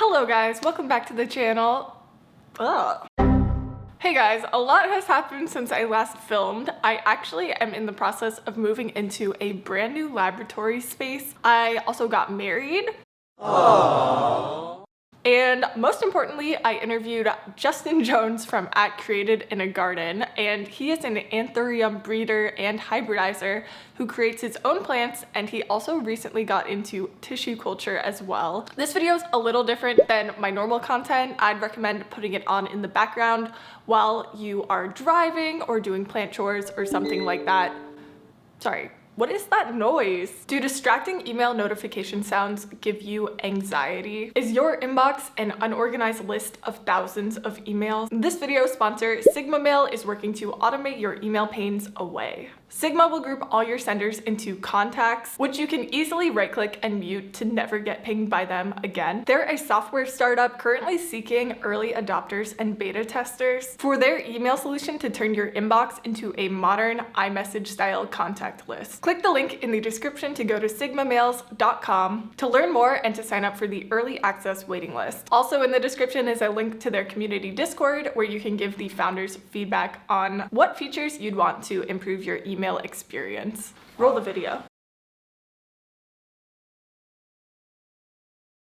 Hello guys, welcome back to the channel. Ugh. Hey guys, a lot has happened since I last filmed. I actually am in the process of moving into a brand new laboratory space. I also got married. Aww. And most importantly, I interviewed Justin Jones from @Created in a Garden, and he is an Anthurium breeder and hybridizer who creates his own plants, and he also recently got into tissue culture as well. This video is a little different than my normal content. I'd recommend putting it on in the background while you are driving or doing plant chores or something like that. Sorry. What is that noise? Do distracting email notification sounds give you anxiety? Is your inbox an unorganized list of thousands of emails? This video sponsor, Sigma Mail, is working to automate your email pains away. Sigma will group all your senders into contacts, which you can easily right-click and mute to never get pinged by them again. They're a software startup currently seeking early adopters and beta testers for their email solution to turn your inbox into a modern iMessage-style contact list. Click the link in the description to go to sigmamails.com to learn more and to sign up for the early access waiting list. Also in the description is a link to their community Discord where you can give the founders feedback on what features you'd want to improve your email experience. Roll the video.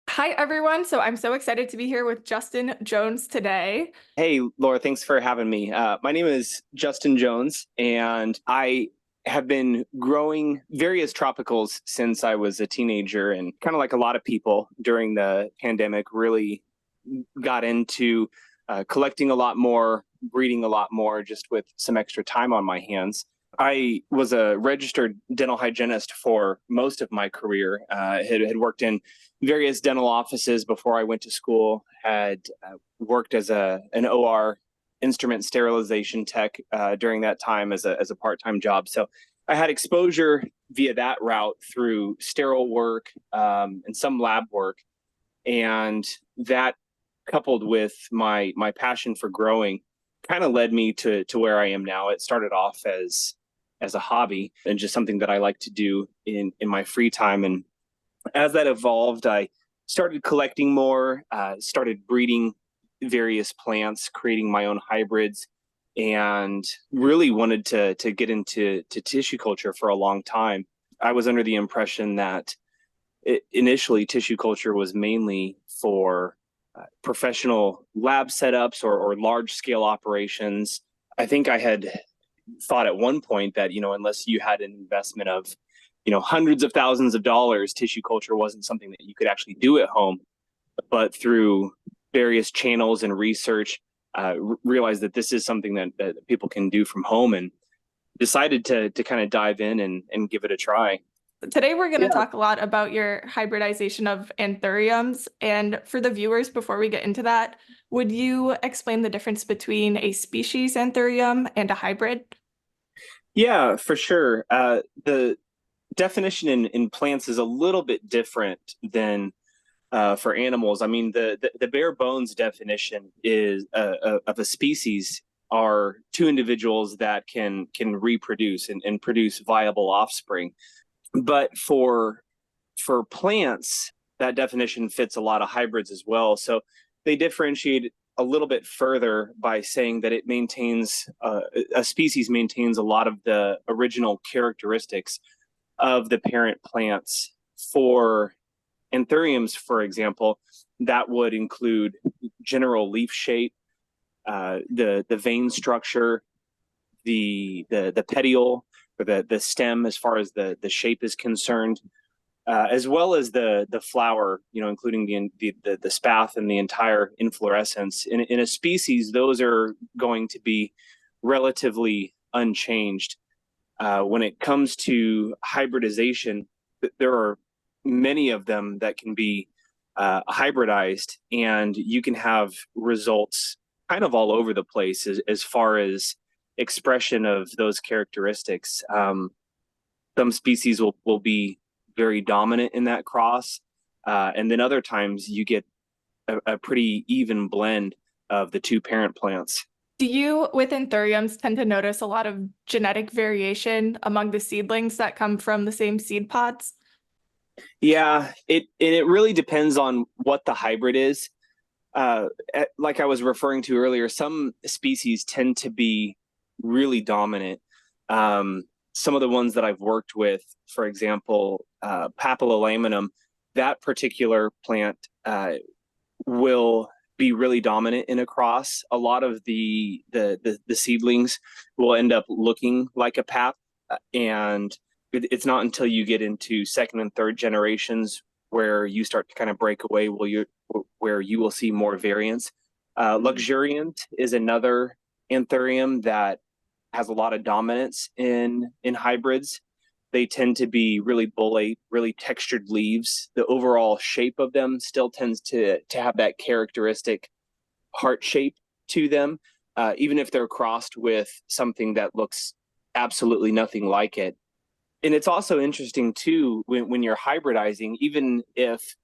Hi everyone, so I'm so excited to be here with Justin Jones today. Hey Laura, thanks for having me. My name is Justin Jones, and I have been growing various tropicals since I was a teenager, and kind of like a lot of people during the pandemic, really got into collecting a lot more, breeding a lot more, just with some extra time on my hands. I was a registered dental hygienist for most of my career, had worked in various dental offices before I went to school, had worked as an OR instrument sterilization tech during that time as a part-time job. So I had exposure via that route through sterile work and some lab work. And that, coupled with my passion for growing, kind of led me to where I am now. It started off as a hobby and just something that I like to do in my free time. And as that evolved, I started collecting more, started breeding various plants, creating my own hybrids, and really wanted to get into tissue culture for a long time. I was under the impression that initially tissue culture was mainly for professional lab setups or large scale operations. I think I had thought at one point that, unless you had an investment of, hundreds of thousands of dollars, tissue culture wasn't something that you could actually do at home. But through various channels and research, realized that this is something that people can do from home, and decided to kind of dive in and give it a try. Today we're going to talk a lot about your hybridization of anthuriums. And for the viewers, before we get into that, would you explain the difference between a species anthurium and a hybrid? Yeah, for sure. The definition in plants is a little bit different than for animals. I mean, the bare bones definition is of a species are two individuals that can reproduce and produce viable offspring. But for plants, that definition fits a lot of hybrids as well. So they differentiate a little bit further by saying that it maintains a species maintains a lot of the original characteristics of the parent plants. For anthuriums, for example, that would include general leaf shape, the vein structure, the petiole, or the stem as far as the shape is concerned, as well as the flower, including the spathe and the entire inflorescence. In a species, those are going to be relatively unchanged. When it comes to hybridization, there are many of them that can be hybridized, and you can have results kind of all over the place as far as expression of those characteristics. Some species will be very dominant in that cross, and then other times you get a pretty even blend of the two parent plants. Do you, with anthuriums, tend to notice a lot of genetic variation among the seedlings that come from the same seed pods? Yeah, it really depends on what the hybrid is. Like I was referring to earlier, some species tend to be really dominant. Um, some of the ones that I've worked with, for example, Papillolaminum, that particular plant will be really dominant in a cross. A lot of the seedlings will end up looking like a pap, and it's not until you get into second and third generations where you start to kind of break away where you will see more variance. Luxuriant is another anthurium that has a lot of dominance in hybrids. They tend to be really bullate, really textured leaves. The overall shape of them still tends to have that characteristic heart shape to them, even if they're crossed with something that looks absolutely nothing like it. And it's also interesting too when you're hybridizing, even if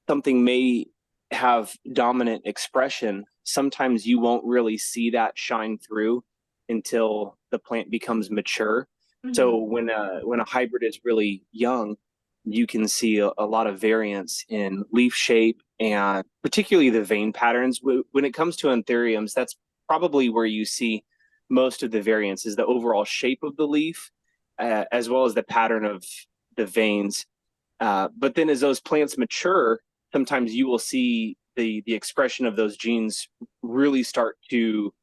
something may have dominant expression, sometimes you won't really see that shine through until the plant becomes mature. So Mhm. when a hybrid is really young, you can see a lot of variance in leaf shape and particularly the vein patterns. When it comes to anthuriums, that's probably where you see most of the variance is the overall shape of the leaf, as well as the pattern of the veins. But then as those plants mature, sometimes you will see the expression of those genes really start to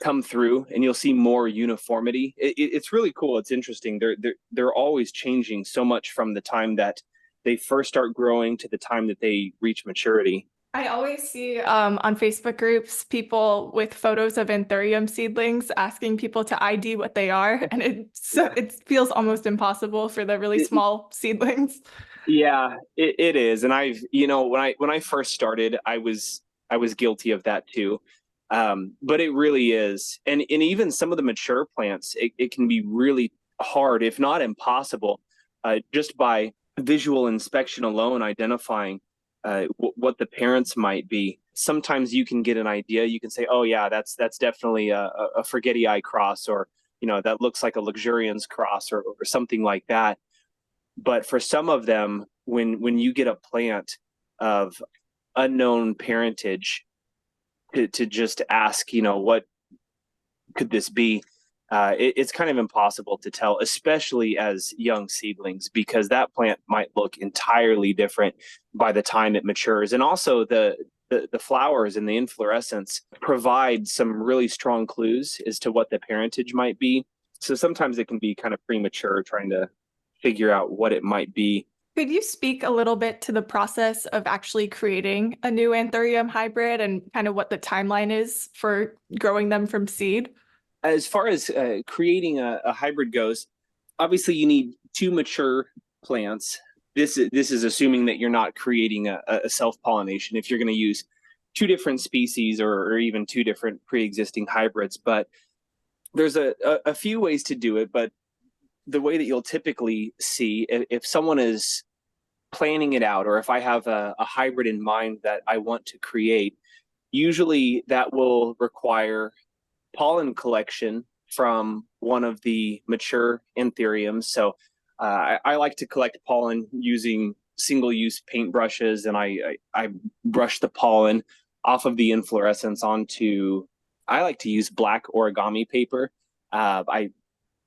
come through, and you'll see more uniformity. It's really cool. It's interesting. They're always changing so much from the time that they first start growing to the time that they reach maturity. I always see on Facebook groups people with photos of Anthurium seedlings asking people to ID what they are, and it feels almost impossible for the really It, small seedlings. Yeah, it is. And when I first started, I was guilty of that too. But it really is. And even some of the mature plants, it can be really hard, if not impossible, just by visual inspection alone, identifying what the parents might be. Sometimes you can get an idea. You can say, "Oh yeah, that's definitely a forgetti eye cross," or that looks like a luxuriance cross, or something like that. But for some of them, when you get a plant of unknown parentage, to just ask, what could this be? It's kind of impossible to tell, especially as young seedlings, because that plant might look entirely different by the time it matures. And also the flowers and the inflorescence provide some really strong clues as to what the parentage might be. So sometimes it can be kind of premature trying to figure out what it might be. Could you speak a little bit to the process of actually creating a new Anthurium hybrid and kind of what the timeline is for growing them from seed? As far as creating a hybrid goes, obviously you need two mature plants. This is assuming that you're not creating a self pollination. If you're going to use two different species, or even two different pre-existing hybrids, but there's a few ways to do it. But the way that you'll typically see, if someone is planning it out, or if I have a hybrid in mind that I want to create, usually that will require pollen collection from one of the mature anthuriums. So I like to collect pollen using single-use paintbrushes, and I brush the pollen off of the inflorescence onto. I like to use black origami paper. I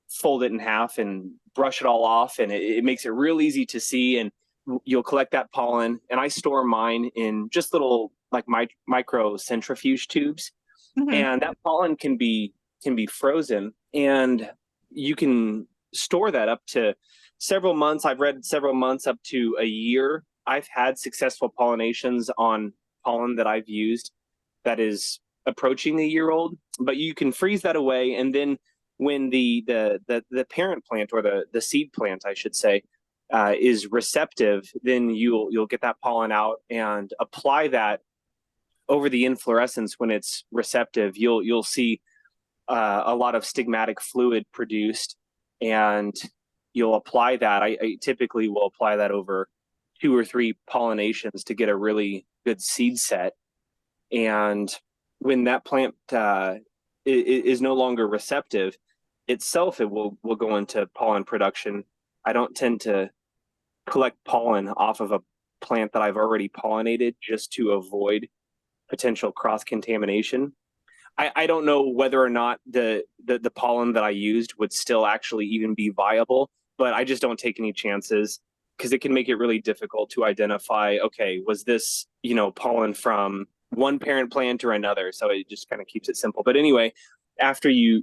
fold it in half and brush it all off, and it makes it real easy to see. And you'll collect that pollen, and I store mine in just little like micro centrifuge tubes, Mhm. and that pollen can be frozen, and you can store that up to several months. I've read several months up to a year. I've had successful pollinations on pollen that I've used that is approaching a year old, but you can freeze that away, and then when the parent plant, or the seed plant I should say, is receptive, then you'll get that pollen out and apply that over the inflorescence. When it's receptive, you'll see a lot of stigmatic fluid produced, and you'll apply that. I typically will apply that over two or three pollinations to get a really good seed set. And when that plant is no longer receptive itself, it will go into pollen production. I don't tend to collect pollen off of a plant that I've already pollinated just to avoid potential cross contamination. I don't know whether or not the pollen that I used would still actually even be viable, but I just don't take any chances because it can make it really difficult to identify, okay, was this, pollen from one parent plant or another? So it just kind of keeps it simple. But anyway, after you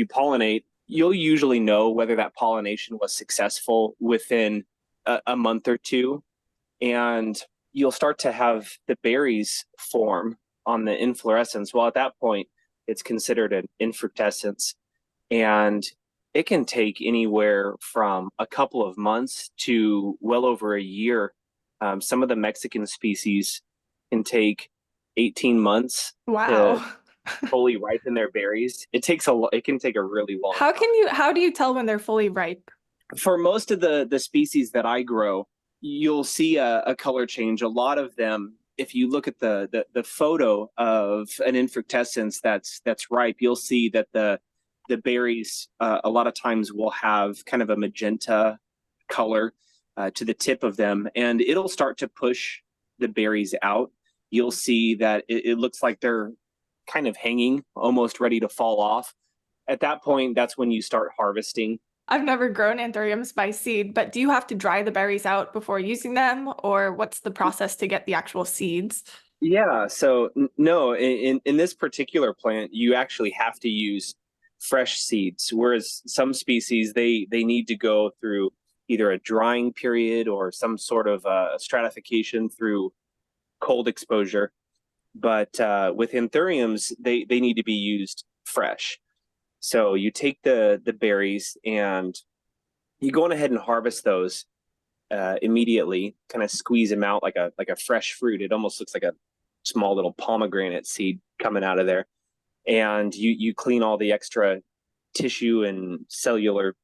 pollinate, you'll usually know whether that pollination was successful within a month or two, and you'll start to have the berries form on the inflorescence. Well, at that point, it's considered an infructescence, and it can take anywhere from a couple of months to well over a year. Some of the Mexican species can take 18 months to Wow. fully ripen their berries. It can take a really long time. How do you tell when they're fully ripe? For most of the species that I grow, you'll see a color change. A lot of them, if you look at the photo of an infructescence that's ripe, you'll see that the berries a lot of times will have kind of a magenta color to the tip of them, and it'll start to push the berries out. You'll see that it looks like they're kind of hanging, almost ready to fall off. At that point, that's when you start harvesting. I've never grown anthuriums by seed, but do you have to dry the berries out before using them, or what's the process to get the actual seeds? Yeah, so no, in this particular plant, you actually have to use fresh seeds, whereas some species they need to go through either a drying period or some sort of stratification through cold exposure. But with anthuriums, they need to be used fresh. So you take the berries and you go on ahead and harvest those immediately. Kind of squeeze them out like a fresh fruit. It almost looks like a small little pomegranate seed coming out of there. And you clean all the extra tissue and cellular,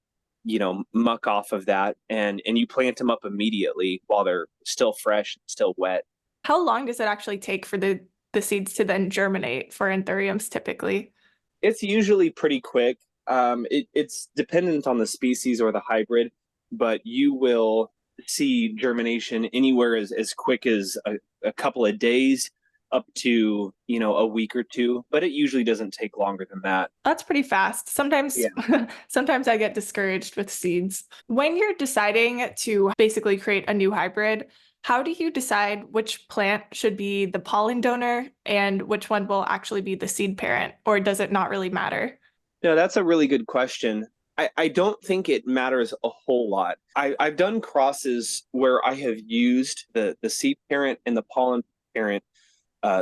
muck off of that, and you plant them up immediately while they're still fresh, still wet. How long does it actually take for the seeds to then germinate for anthuriums typically? It's usually pretty quick. It's dependent on the species or the hybrid, but you will see germination anywhere as quick as a couple of days up to, a week or two, but it usually doesn't take longer than that. That's pretty fast. Yeah. Sometimes I get discouraged with seeds. When you're deciding to basically create a new hybrid, how do you decide which plant should be the pollen donor and which one will actually be the seed parent, or does it not really matter? No, that's a really good question. I don't think it matters a whole lot. I've done crosses where I have used the seed parent and the pollen parent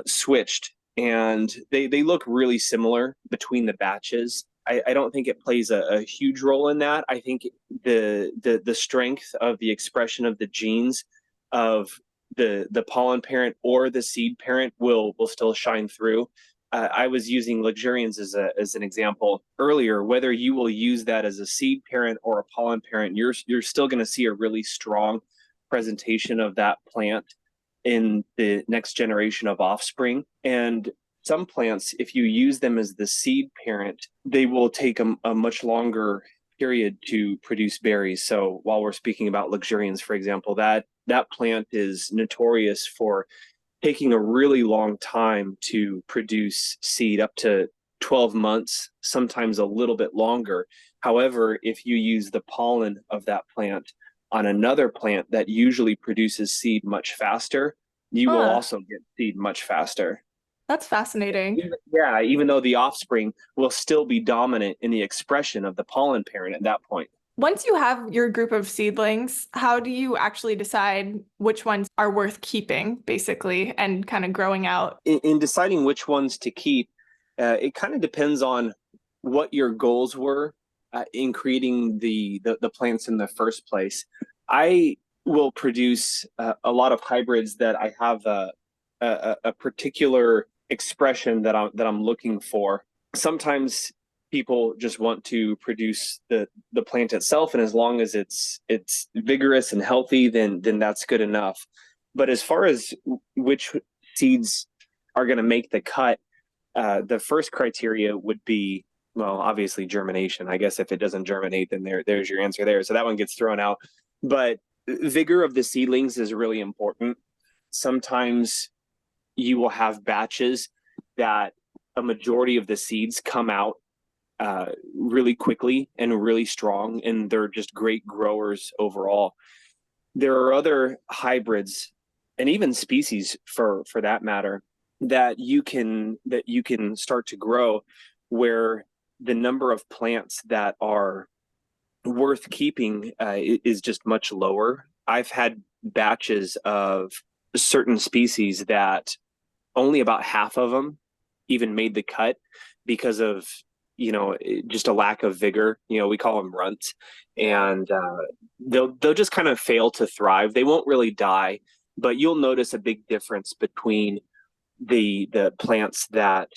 switched, and they look really similar between the batches. I don't think it plays a huge role in that. I think the strength of the expression of the genes of the pollen parent or the seed parent will still shine through. I was using luxurians as an example earlier. Whether you will use that as a seed parent or a pollen parent, you're still going to see a really strong presentation of that plant in the next generation of offspring. And some plants, if you use them as the seed parent, they will take a much longer period to produce berries. So while we're speaking about luxurians, for example, that plant is notorious for taking a really long time to produce seed, up to 12 months, sometimes a little bit longer. However, if you use the pollen of that plant on another plant that usually produces seed much faster, you will Huh, also get seed much faster. that's fascinating. Yeah, even though the offspring will still be dominant in the expression of the pollen parent at that point. Once you have your group of seedlings, how do you actually decide which ones are worth keeping, basically, and kind of growing out? In deciding which ones to keep, it kind of depends on what your goals were in creating the plants in the first place. I will produce a lot of hybrids that I have a particular expression that I'm looking for. Sometimes people just want to produce the plant itself, and as long as it's vigorous and healthy, then that's good enough. But as far as which seeds are going to make the cut, the first criteria would be, well, obviously germination. I guess if it doesn't germinate, then there's your answer there. So that one gets thrown out. But vigor of the seedlings is really important. Sometimes you will have batches that a majority of the seeds come out really quickly and really strong, and they're just great growers overall. There are other hybrids and even species for that matter that you can start to grow where the number of plants that are worth keeping is just much lower. I've had batches of certain species that only about half of them even made the cut because of just a lack of vigor. We call them runts, and they'll just kind of fail to thrive. They won't really die, but you'll notice a big difference between the plants that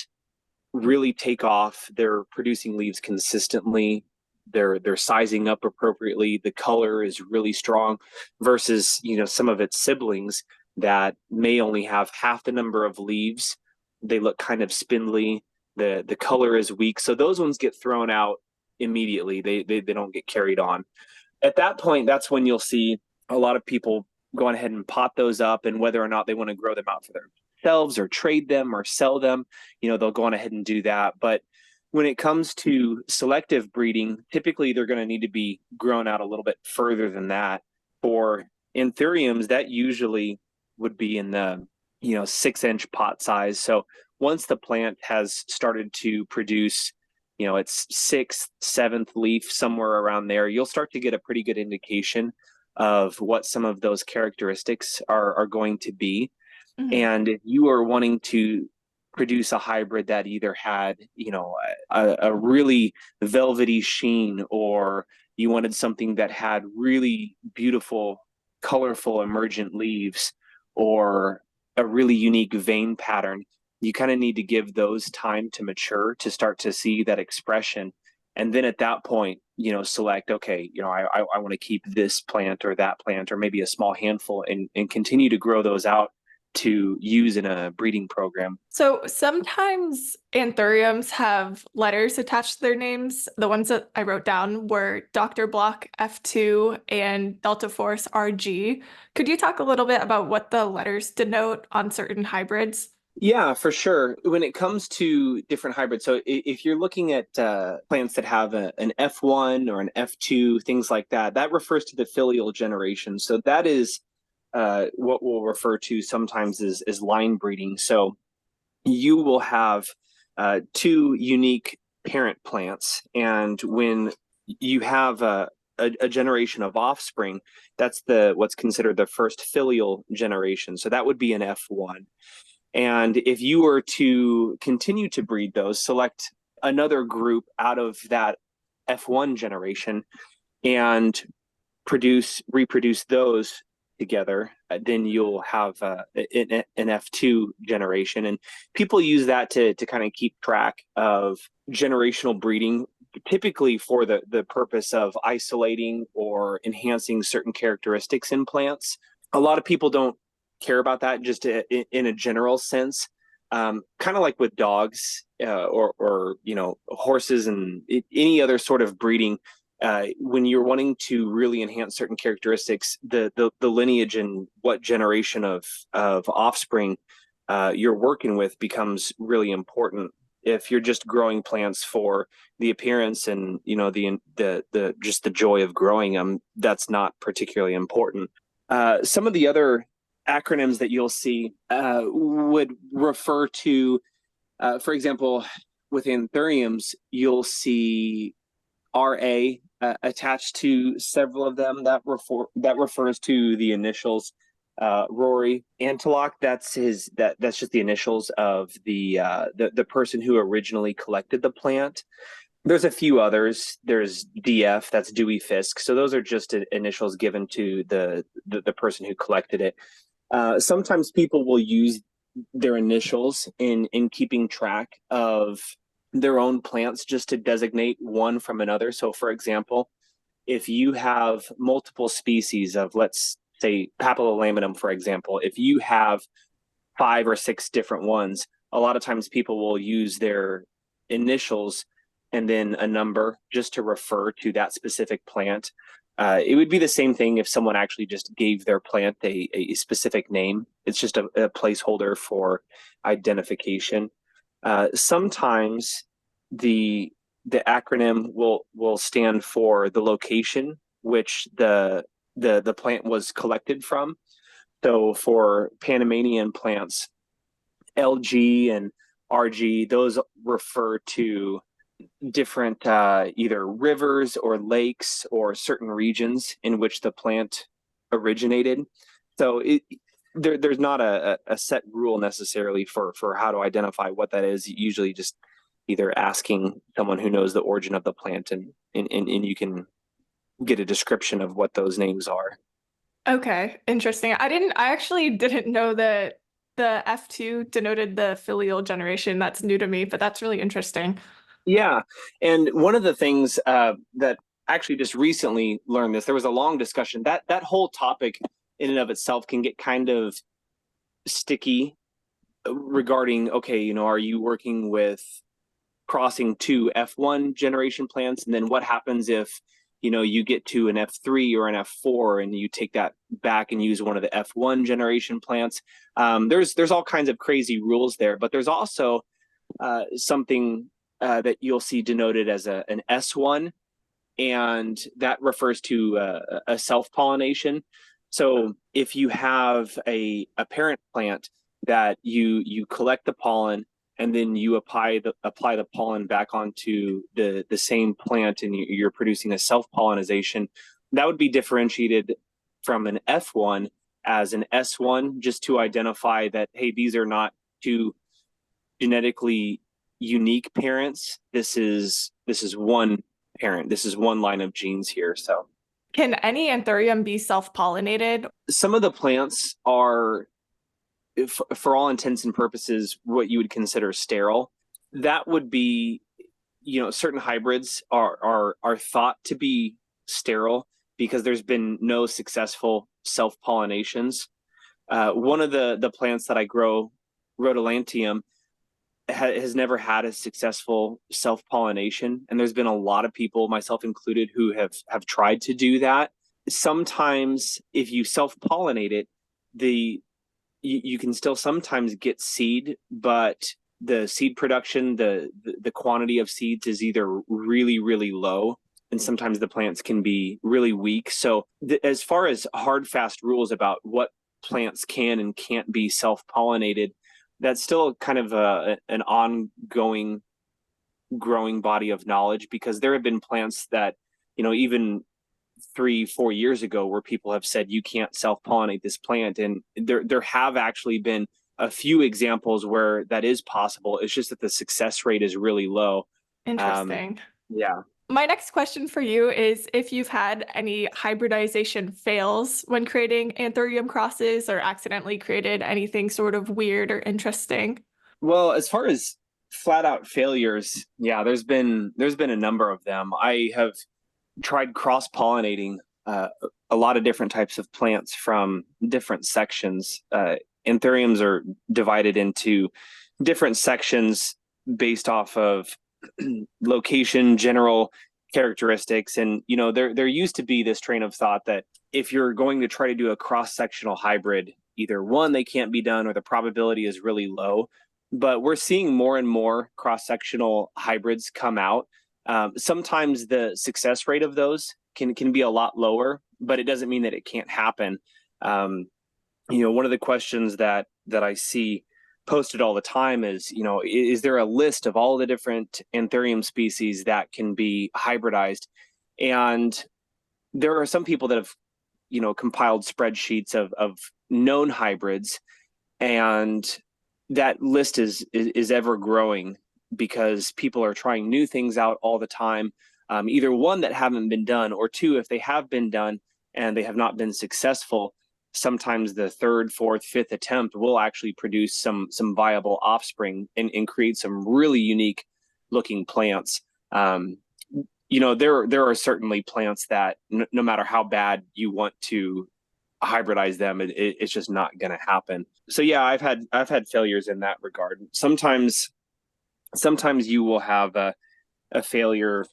really take off. They're producing leaves consistently. They're sizing up appropriately. The color is really strong versus some of its siblings that may only have half the number of leaves. They look kind of spindly. The color is weak, so those ones get thrown out immediately. They don't get carried on. At that point, that's when you'll see a lot of people going ahead and pot those up, and whether or not they want to grow them out for themselves or trade them or sell them, they'll go on ahead and do that. But when it comes to selective breeding, typically they're going to need to be grown out a little bit further than that. For anthuriums, that usually would be in the 6-inch pot size. So once the plant has started to produce its sixth, seventh leaf, somewhere around there, you'll start to get a pretty good indication of what some of those characteristics are going to be. Mhm. And if you are wanting to produce a hybrid that either had a really velvety sheen, or you wanted something that had really beautiful, colorful, emergent leaves, or a really unique vein pattern, you kind of need to give those time to mature to start to see that expression. And then at that point, select, okay, I want to keep this plant or that plant, or maybe a small handful, and continue to grow those out to use in a breeding program. So sometimes anthuriums have letters attached to their names. The ones that I wrote down were Dr. Block F2 and Delta Force RG. Could you talk a little bit about what the letters denote on certain hybrids? Yeah, for sure. When it comes to different hybrids, so if you're looking at plants that have an F1 or an F2, things like that, that refers to the filial generation. So that is what we'll refer to sometimes as line breeding. So you will have two unique parent plants, and when you have a generation of offspring, that's what's considered the first filial generation. So that would be an F1. And if you were to continue to breed those, select another group out of that F1 generation and reproduce those together, then you'll have an F2 generation. And people use that to kind of keep track of generational breeding, typically for the purpose of isolating or enhancing certain characteristics in plants. A lot of people don't care about that just in a general sense. Kind of like with dogs or horses and any other sort of breeding. When you're wanting to really enhance certain characteristics, the lineage and what generation of offspring you're working with becomes really important. If you're just growing plants for the appearance and the just the joy of growing them, that's not particularly important. Some of the other acronyms that you'll see would refer to, for example, with anthuriums, you'll see RA attached to several of them. That refers to the initials. Rory Antelock, that's just the initials of the person who originally collected the plant. There's a few others. There's DF, that's Dewey Fisk. So those are just initials given to the person who collected it. Sometimes people will use their initials in keeping track of their own plants just to designate one from another. So, for example, if you have multiple species of, let's say, papillolaminum, for example, if you have 5 or 6 different ones, a lot of times people will use their initials and then a number just to refer to that specific plant. It would be the same thing if someone actually just gave their plant a specific name. It's just a placeholder for identification. Sometimes the the acronym will stand for the location which the plant was collected from. So for Panamanian plants, LG and RG, those refer to different either rivers or lakes or certain regions in which the plant originated. So there's not a set rule necessarily for how to identify what that is. Usually just either asking someone who knows the origin of the plant and you can get a description of what those names are. Okay, interesting. I actually didn't know that the F2 denoted the filial generation. That's new to me, but that's really interesting. Yeah. And one of the things that actually just recently learned this, there was a long discussion that whole topic in and of itself can get kind of sticky regarding, okay, are you working with crossing two F1 generation plants? And then what happens if, you get to an F3 or an F4 and you take that back and use one of the F1 generation plants? There's all kinds of crazy rules there, but there's also something that you'll see denoted as an S1, and that refers to a self-pollination. So if you have a parent plant that you collect the pollen and then you apply the pollen back onto the same plant and you're producing a self-pollination, that would be differentiated from an F1 as an S1, just to identify that, hey, these are not two genetically unique parents. This is one parent. This is one line of genes here. So Can any Anthurium be self-pollinated? some of the plants are, for all intents and purposes, what you would consider sterile. That would be, certain hybrids are thought to be sterile because there's been no successful self-pollinations. One of the plants that I grow, Rhodolantium, has never had a successful self-pollination, and there's been a lot of people, myself included, who have tried to do that. Sometimes if you self-pollinate it, you can still sometimes get seed, but the seed production, the quantity of seeds is either really, really low, and sometimes the plants can be really weak. So as far as hard, fast rules about what plants can and can't be self-pollinated, that's still kind of an ongoing growing body of knowledge, because there have been plants that, even 3-4 years ago, where people have said you can't self-pollinate this plant, and there have actually been a few examples where that is possible. It's just that the success rate is really low. Interesting. Yeah. My next question for you is if you've had any hybridization fails when creating Anthurium crosses or accidentally created anything sort of weird or interesting. Well, as far as flat out failures, yeah, there's been a number of them. I have tried cross pollinating a lot of different types of plants from different sections. Anthuriums are divided into different sections based off of location, general characteristics, and there used to be this train of thought that if you're going to try to do a cross-sectional hybrid, either one, they can't be done, or the probability is really low. But we're seeing more and more cross-sectional hybrids come out. Sometimes the success rate of those can be a lot lower, but it doesn't mean that it can't happen. One of the questions that I see posted all the time is there a list of all the different Anthurium species that can be hybridized? And there are some people that have, compiled spreadsheets of known hybrids, and that list is ever growing because people are trying new things out all the time. Either one, that haven't been done, or two, if they have been done and they have not been successful, sometimes the third, fourth, fifth attempt will actually produce some viable offspring and create some really unique looking plants. There are certainly plants that no matter how bad you want to hybridize them, it's just not going to happen. So yeah, I've had failures in that regard. Sometimes you will have a failure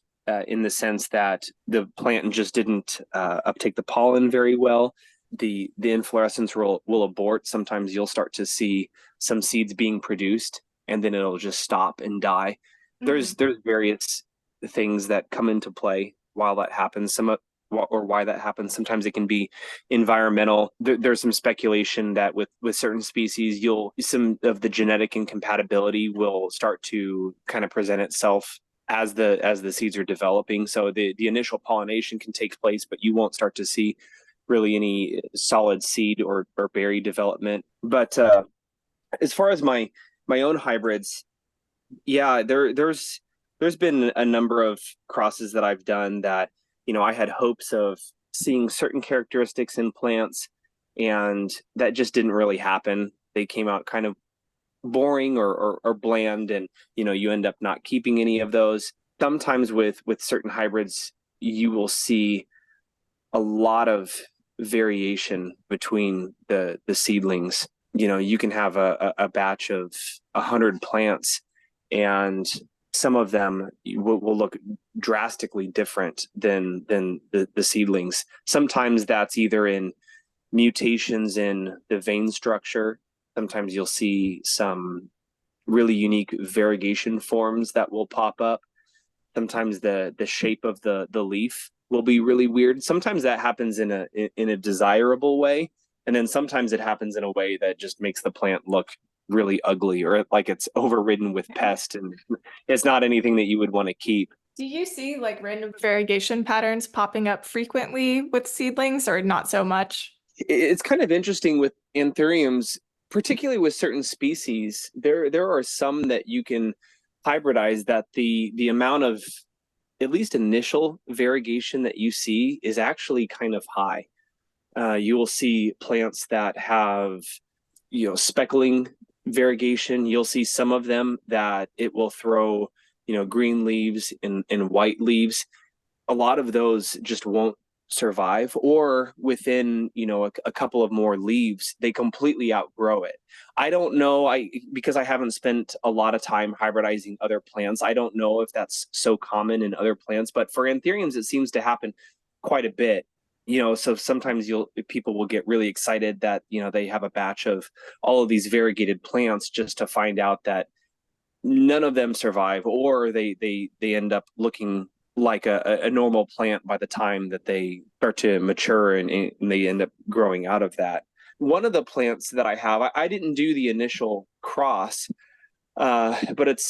in the sense that the plant just didn't uptake the pollen very well. The inflorescence will abort. Sometimes you'll start to see some seeds being produced, and then it'll just stop and die. There's various things that come into play while that happens. Why that happens. Sometimes it can be environmental. There's some speculation that with certain species, some of the genetic incompatibility will start to kind of present itself as the seeds are developing. So the initial pollination can take place, but you won't start to see really any solid seed or berry development. But as far as my own hybrids, yeah, there's been a number of crosses that I've done that, I had hopes of seeing certain characteristics in plants, and that just didn't really happen. They came out kind of boring or bland, and you end up not keeping any of those. Sometimes with certain hybrids, you will see a lot of variation between the seedlings. You can have a batch of 100 plants, and some of them will look drastically different than the seedlings. Sometimes that's either in mutations in the vein structure. Sometimes you'll see some really unique variegation forms that will pop up. Sometimes the shape of the leaf will be really weird. Sometimes that happens in a desirable way, and then sometimes it happens in a way that just makes the plant look really ugly, or like it's overridden with pest, and it's not anything that you would want to keep. Do you see like random variegation patterns popping up frequently with seedlings, or not so much? It's kind of interesting with anthuriums, particularly with certain species. There are some that you can hybridize that the amount of at least initial variegation that you see is actually kind of high. You will see plants that have speckling variegation. You'll see some of them that it will throw green leaves and white leaves. A lot of those just won't survive, or within a couple of more leaves they completely outgrow it. I don't know, because I haven't spent a lot of time hybridizing other plants, I don't know if that's so common in other plants, but for anthuriums it seems to happen quite a bit. So sometimes people will get really excited that they have a batch of all of these variegated plants, just to find out that none of them survive, or they end up looking like a normal plant by the time that they start to mature, and they end up growing out of that. One of the plants that I have, I didn't do the initial cross, but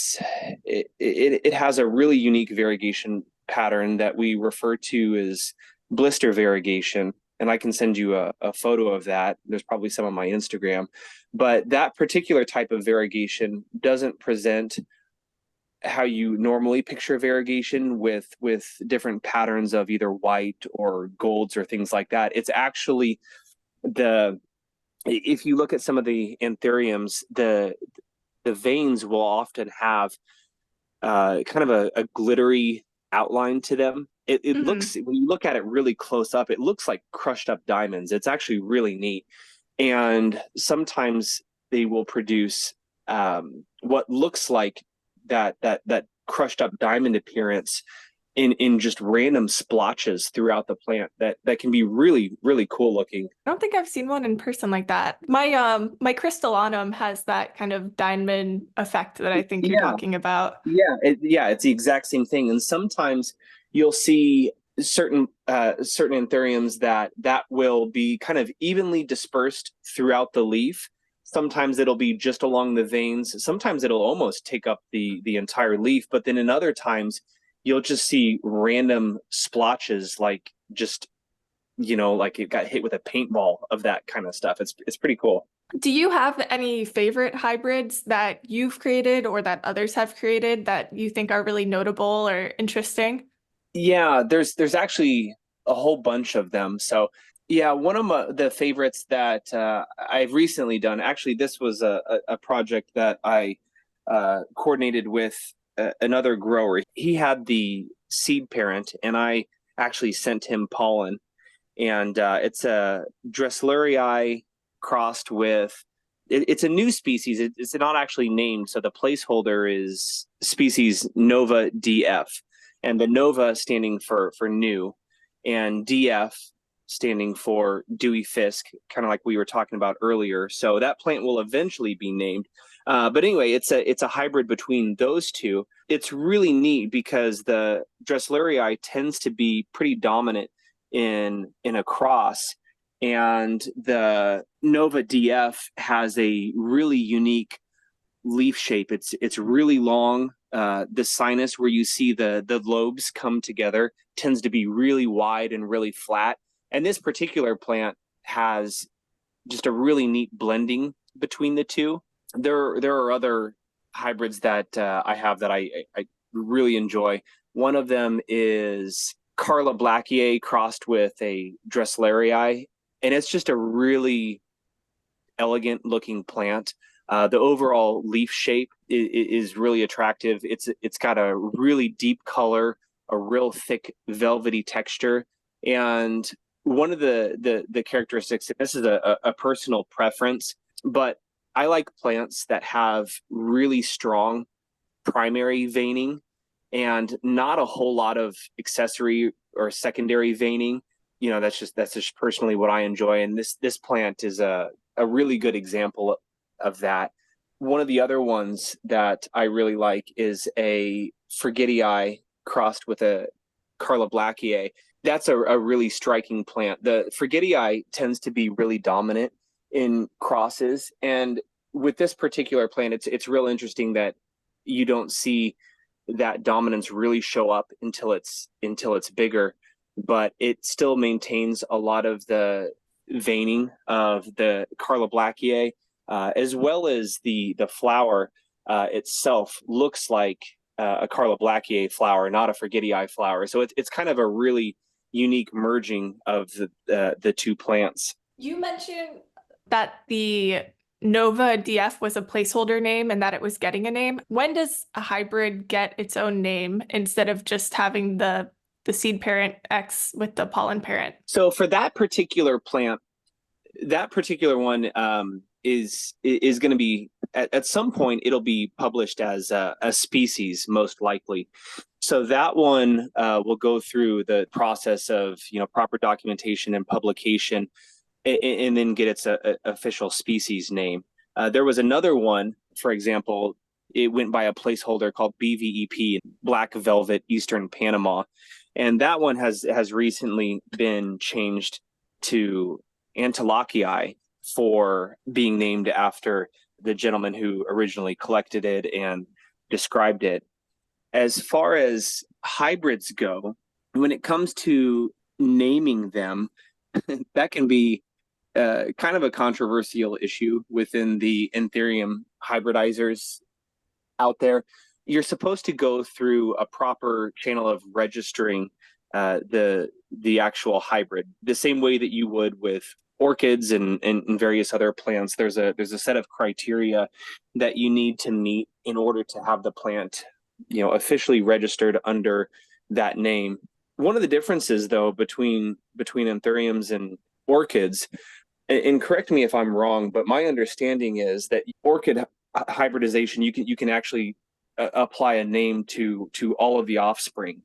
it has a really unique variegation pattern that we refer to as blister variegation. And I can send you a photo of that. There's probably some on my Instagram. But that particular type of variegation doesn't present how you normally picture variegation with different patterns of either white or golds or things like that. It's actually if you look at some of the anthuriums, the veins will often have kind of a glittery outline to them. It looks, when you look at it really close up, it looks like crushed up diamonds. It's actually really neat. And sometimes they will produce what looks like that crushed up diamond appearance in just random splotches throughout the plant that can be really, really cool looking. I don't think I've seen one in person like that. My crystallanum has that kind of diamond effect that I think you're talking about. Yeah, it's the exact same thing. And sometimes you'll see certain anthuriums that will be kind of evenly dispersed throughout the leaf. Sometimes it'll be just along the veins. Sometimes it'll almost take up the entire leaf. But then in other times, you'll just see random splotches, like just, like it got hit with a paintball of that kind of stuff. It's pretty cool. Do you have any favorite hybrids that you've created or that others have created that you think are really notable or interesting? Yeah, there's actually a whole bunch of them. So yeah, one of the favorites that I've recently done, actually, this was a project that I coordinated with another grower. He had the seed parent, and I actually sent him pollen. And it's a Dresslerii crossed with, it's a new species. It's not actually named. So the placeholder is species Nova DF. and the Nova standing for new, and DF standing for Dewey Fisk, kind of like we were talking about earlier. So that plant will eventually be named. But anyway, it's a hybrid between those two. It's really neat because the Dresslerii tends to be pretty dominant in a cross, and the Nova DF has a really unique leaf shape. It's really long. The sinus where you see the lobes come together tends to be really wide and really flat. And this particular plant has just a really neat blending between the two. There are other hybrids that I have that I really enjoy. One of them is Carla Blackier crossed with a Dresslerii, and it's just a really elegant looking plant. The overall leaf shape is really attractive. It's got a really deep color, a real thick velvety texture, and one of the characteristics. This is a personal preference, but I like plants that have really strong primary veining and not a whole lot of accessory or secondary veining. That's just personally what I enjoy, and this plant is a really good example of that. One of the other ones that I really like is a Forgetii crossed with a Carla Blackier. That's a really striking plant. The Forgetii tends to be really dominant in crosses, and with this particular plant, it's real interesting that you don't see that dominance really show up until it's bigger, but it still maintains a lot of the veining of the Carla Blackier, as well as the flower itself looks like a Carla Blackier flower, not a Forgetii flower. So it's kind of a really unique merging of the two plants. You mentioned that the Nova DF was a placeholder name and that it was getting a name. When does a hybrid get its own name instead of just having the seed parent X with the pollen parent? So for that particular plant, that particular one is going to be at some point it'll be published as a species, most likely. So that one will go through the process of proper documentation and publication, and then get its official species name. There was another one, for example, it went by a placeholder called BVEP, Black Velvet Eastern Panama, and that one has recently been changed to Anthurium for being named after the gentleman who originally collected it and described it. As far as hybrids go, when it comes to naming them, that can be kind of a controversial issue within the Anthurium hybridizers out there. You're supposed to go through a proper channel of registering the actual hybrid, the same way that you would with orchids and various other plants. There's a set of criteria that you need to meet in order to have the plant, officially registered under that name. One of the differences, though, between anthuriums and orchids, and correct me if I'm wrong, but my understanding is that orchid hybridization, you can actually apply a name to all of the offspring.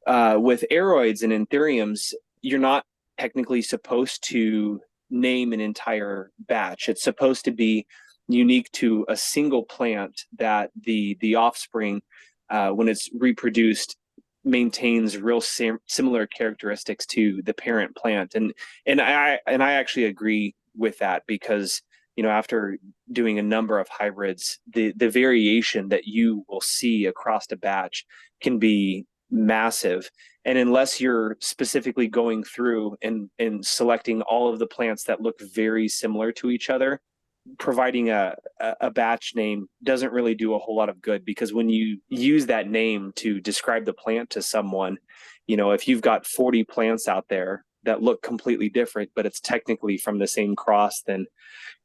With aroids and anthuriums, you're not technically supposed to name an entire batch. It's supposed to be unique to a single plant that the offspring, when it's reproduced, maintains real similar characteristics to the parent plant. And I actually agree with that, because after doing a number of hybrids, the variation that you will see across a batch can be massive. And unless you're specifically going through and selecting all of the plants that look very similar to each other, providing a batch name doesn't really do a whole lot of good, because when you use that name to describe the plant to someone, if you've got 40 plants out there that look completely different, but it's technically from the same cross, then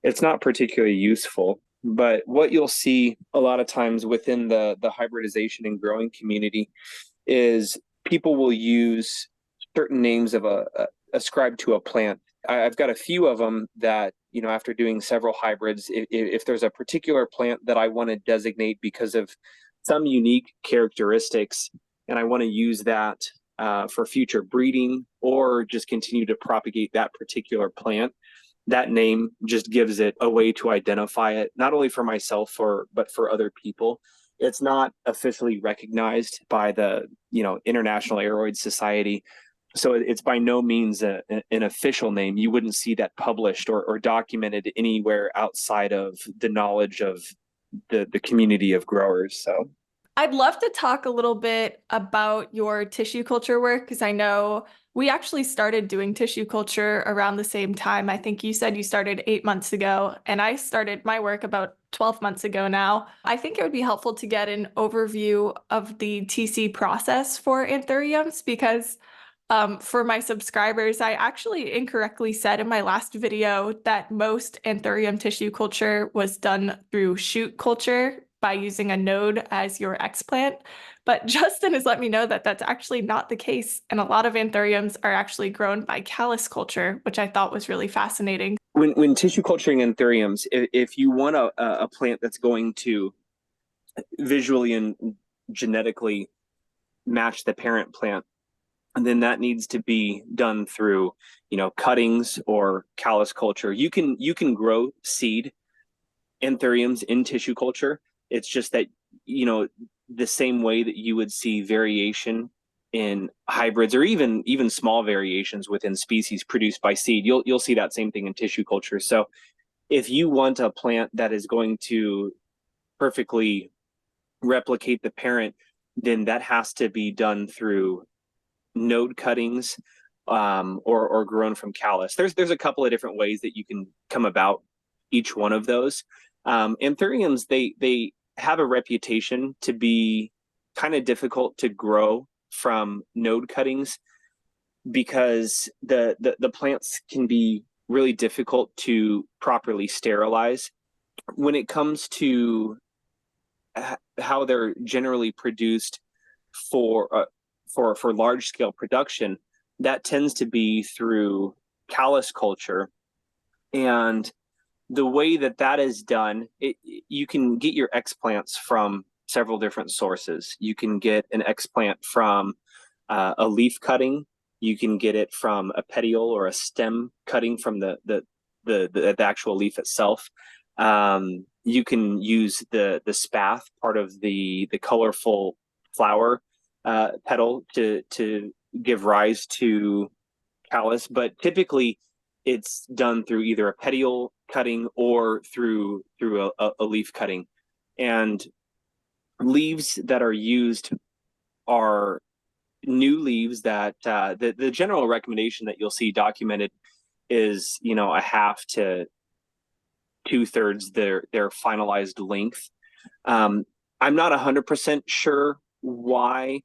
it's not particularly useful. But what you'll see a lot of times within the hybridization and growing community is people will use certain names of ascribed to a plant. I've got a few of them that, after doing several hybrids, if there's a particular plant that I want to designate because of some unique characteristics, and I want to use that for future breeding or just continue to propagate that particular plant, that name just gives it a way to identify it, not only for myself but for other people. It's not officially recognized by the International Aeroid Society, so it's by no means an official name. You wouldn't see that published or documented anywhere outside of the knowledge of the community of growers. So I'd love to talk a little bit about your tissue culture work because I know we actually started doing tissue culture around the same time. I think you said you started 8 months ago, and I started my work about 12 months ago now. I think it would be helpful to get an overview of the TC process for anthuriums because for my subscribers, I actually incorrectly said in my last video that most anthurium tissue culture was done through shoot culture by using a node as your explant. But Justin has let me know that that's actually not the case. And a lot of anthuriums are actually grown by callus culture, which I thought was really fascinating. when tissue culturing anthuriums, if you want a plant that's going to visually and genetically match the parent plant, and then that needs to be done through cuttings or callus culture. You can grow seed anthuriums in tissue culture. It's just that the same way that you would see variation in hybrids or even small variations within species produced by seed, you'll see that same thing in tissue culture. So if you want a plant that is going to perfectly replicate the parent, then that has to be done through node cuttings, or grown from callus. There's a couple of different ways that you can come about each one of those. Anthuriums, they have a reputation to be kind of difficult to grow from node cuttings because the plants can be really difficult to properly sterilize. When it comes to how they're generally produced for large scale production, that tends to be through callus culture. And the way that is done, you can get your explants from several different sources. You can get an explant from a leaf cutting. You can get it from a petiole or a stem cutting from the actual leaf itself. You can use the spath, part of the colorful flower petal, to give rise to callus, but typically it's done through either a petiole cutting or through a leaf cutting. And leaves that are used are new leaves that the general recommendation that you'll see documented is a half to 2/3 their finalized length. I'm not 100% sure why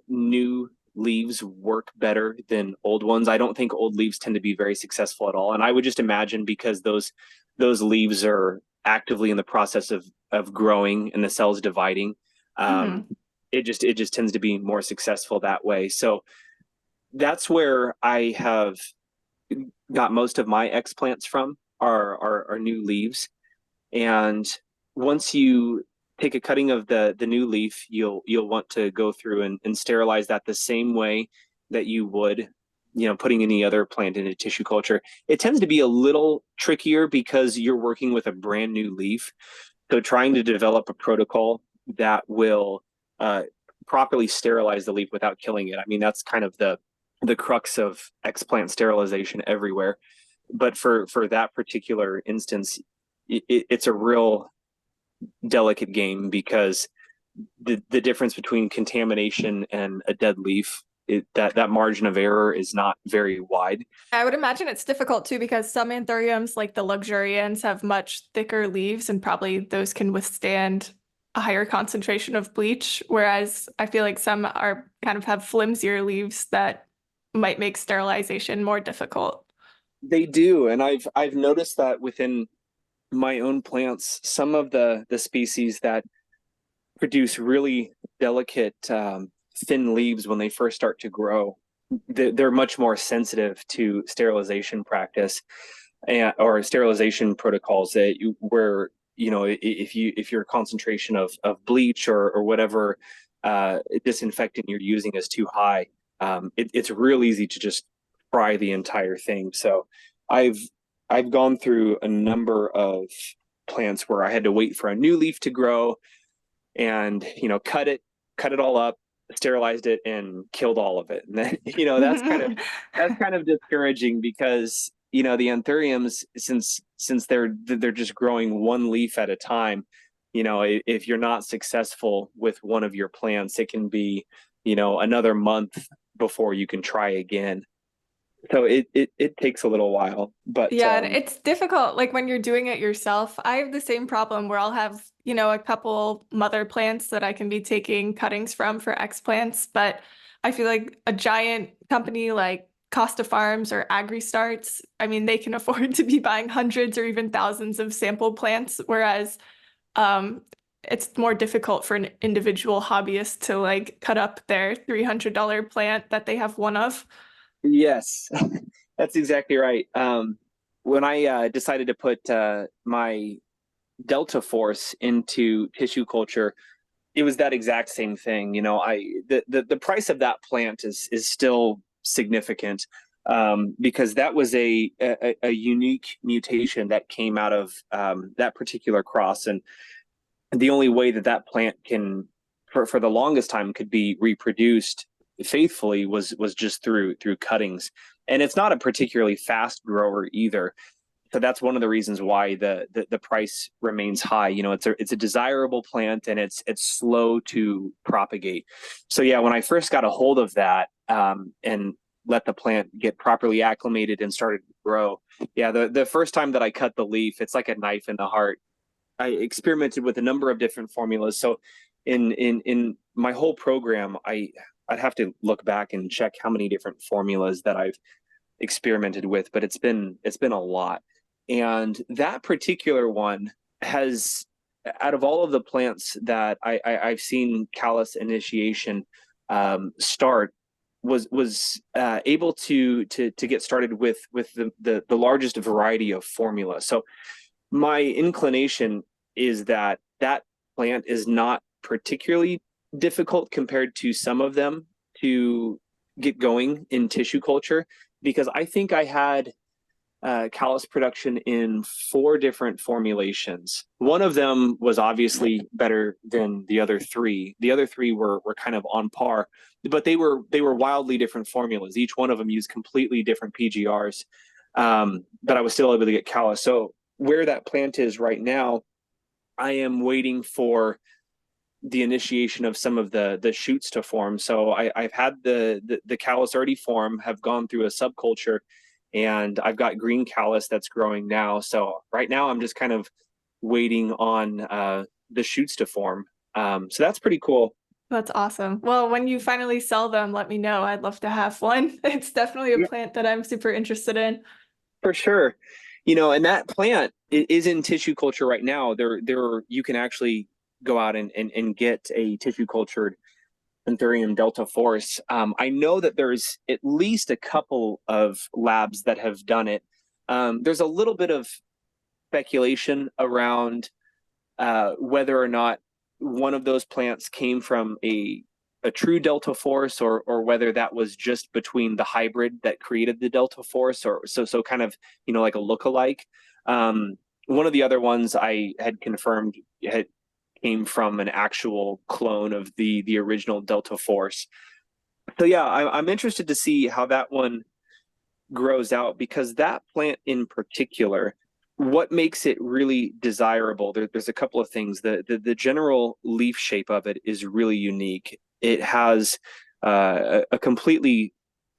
new leaves work better than old ones. I don't think old leaves tend to be very successful at all. And I would just imagine because those leaves are actively in the process of growing and the cells dividing, it just tends to be more successful that way. So that's where I have got most of my explants from are new leaves. And once you take a cutting of the new leaf, you'll want to go through and sterilize that the same way that you would, putting any other plant into tissue culture. It tends to be a little trickier because you're working with a brand new leaf. So trying to develop a protocol that will properly sterilize the leaf without killing it. I mean, that's kind of the crux of explant sterilization everywhere. But for that particular instance, it's a real delicate game because the difference between contamination and a dead leaf, that margin of error is not very wide. I would imagine it's difficult too because some anthuriums, like the luxurians, have much thicker leaves and probably those can withstand a higher concentration of bleach, whereas I feel like some are kind of have flimsier leaves that might make sterilization more difficult. They do, and I've noticed that within my own plants, some of the species that produce really delicate thin leaves when they first start to grow, they're much more sensitive to sterilization practice or sterilization protocols where if your concentration of bleach or whatever disinfectant you're using is too high, it's real easy to just fry the entire thing. So I've I've gone through a number of plants where I had to wait for a new leaf to grow and cut it all up, sterilized it, and killed all of it. And then that's kind of discouraging because the anthuriums, since they're just growing one leaf at a time, if you're not successful with one of your plants, it can be another month before you can try again. So it takes a little while, but Yeah, and it's difficult. Like when you're doing it yourself, I have the same problem where I'll have, a couple mother plants that I can be taking cuttings from for X plants, but I feel like a giant company like Costa Farms or AgriStarts, I mean, they can afford to be buying hundreds or even thousands of sample plants, whereas um, it's more difficult for an individual hobbyist to like cut up their $300 plant that they have one of. yes, that's exactly right. When I decided to put my Delta Force into tissue culture, it was that exact same thing. The price of that plant is still significant, because that was a unique mutation that came out of that particular cross, and the only way that that plant can, for the longest time, could be reproduced faithfully was just through cuttings. And it's not a particularly fast grower either, so that's one of the reasons why the price remains high. It's a desirable plant, and it's slow to propagate. So yeah, when I first got a hold of that, and let the plant get properly acclimated and started to grow, yeah, the first time that I cut the leaf, it's like a knife in the heart. I experimented with a number of different formulas. So in my whole program, I'd have to look back and check how many different formulas that I've experimented with, but it's been a lot. And that particular one has, out of all of the plants that I've seen callus initiation start, was able to get started with the largest variety of formula. So my inclination is that that plant is not particularly difficult compared to some of them to get going in tissue culture, because I think I had callus production in 4 different formulations. One of them was obviously better than the other 3. The other 3 were kind of on par, but they were wildly different formulas. Each one of them used completely different PGRs, but I was still able to get callus. So where that plant is right now, I am waiting for the initiation of some of the shoots to form. So I've had the callus already form, have gone through a subculture, and I've got green callus that's growing now. So right now I'm just kind of waiting on the shoots to form. So that's pretty cool. That's awesome. Well, when you finally sell them, let me know. I'd love to have one. It's definitely a Yeah, plant that I'm super interested in. for sure. And that plant is in tissue culture right now. There you can actually go out and get a tissue cultured Anthurium Delta Force. I know that there's at least a couple of labs that have done it. There's a little bit of speculation around whether or not one of those plants came from a true Delta Force, or whether that was just between the hybrid that created the Delta Force, or so kind of like a lookalike. One of the other ones I had confirmed had came from an actual clone of the original Delta Force. So yeah, I'm interested to see how that one grows out, because that plant in particular, what makes it really desirable, there's a couple of things. The general leaf shape of it is really unique. It has a completely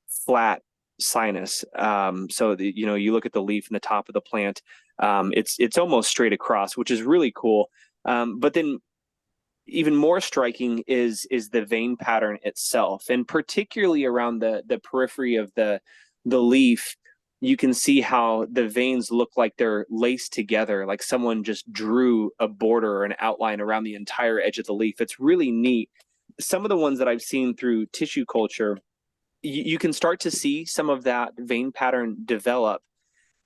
flat sinus. So you look at the leaf in the top of the plant, it's almost straight across, which is really cool. But then even more striking is the vein pattern itself, and particularly around the periphery of the leaf. You can see how the veins look like they're laced together, like someone just drew a border or an outline around the entire edge of the leaf. It's really neat. Some of the ones that I've seen through tissue culture, you can start to see some of that vein pattern develop,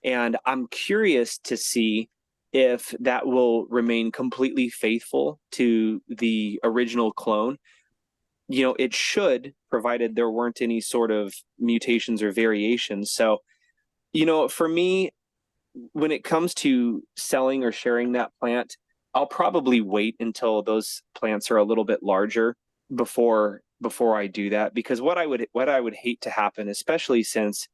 and I'm curious to see if that will remain completely faithful to the original clone, it should, provided there weren't any sort of mutations or variations. So, for me, when it comes to selling or sharing that plant, I'll probably wait until those plants are a little bit larger before I do that, because what I would hate to happen, especially since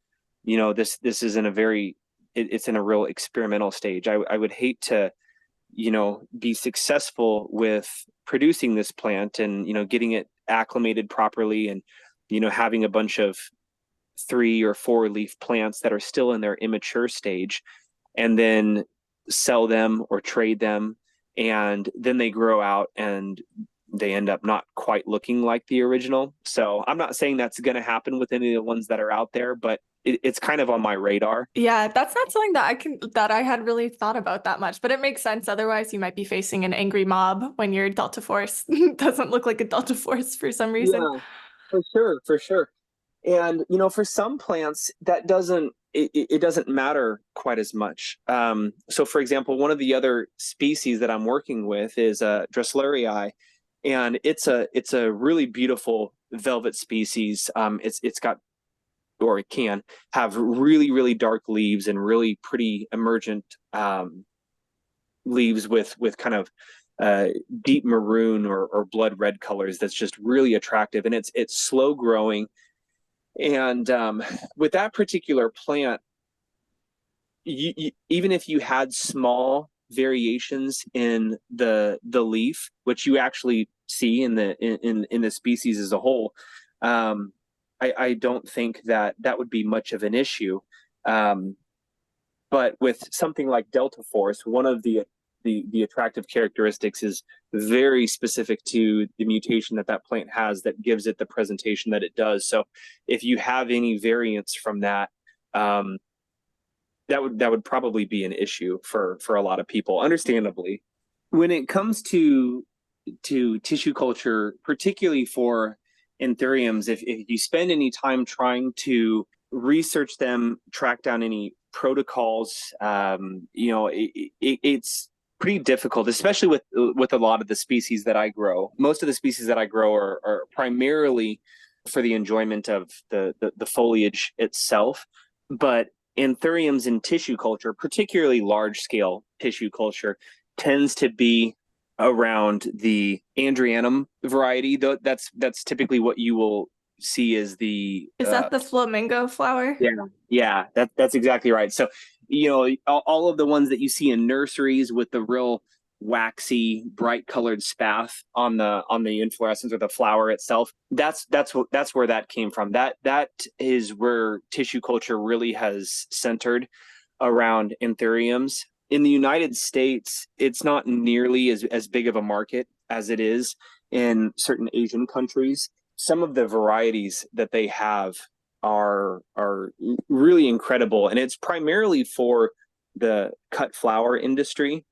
this is in a it's in a real experimental stage. I would hate to be successful with producing this plant and getting it acclimated properly, and having a bunch of 3 or 4 leaf plants that are still in their immature stage, and then sell them or trade them, and then they grow out and they end up not quite looking like the original. So I'm not saying that's going to happen with any of the ones that are out there, but it's kind of on my radar. Yeah, that's not something that I had really thought about that much, but it makes sense. Otherwise, you might be facing an angry mob when your Delta Force doesn't look like a Delta Force for some reason. Yeah, for sure, for sure. And for some plants that it doesn't matter quite as much. So for example, one of the other species that I'm working with is Dresslerii, and it's a really beautiful velvet species. It's got, or it can have, really really dark leaves and really pretty emergent leaves with kind of uh, deep maroon or blood red colors. That's just really attractive, and it's slow growing. And with that particular plant, even if you had small variations in the leaf, which you actually see in the species as a whole, I don't think that would be much of an issue. Um, but with something like Delta Force, one of the attractive characteristics is very specific to the mutation that plant has that gives it the presentation that it does. So if you have any variants from that, um, that would probably be an issue for a lot of people, understandably. When it comes to tissue culture, particularly for anthuriums, if you spend any time trying to research them, track down any protocols, it's pretty difficult, especially with a lot of the species that I grow. Most of the species that I grow are primarily for the enjoyment of the foliage itself, but anthuriums in tissue culture, particularly large scale tissue culture, tends to be around the Andrianum variety. Though that's typically what you will see as the Is that the flamingo flower? yeah, yeah, that's exactly right. So, all of the ones that you see in nurseries with the real waxy, bright colored spath on the inflorescence or the flower itself, that's where that came from. That is where tissue culture really has centered around anthuriums. In the United States, it's not nearly as big of a market as it is in certain Asian countries. Some of the varieties that they have are really incredible, and it's primarily for the cut flower industry.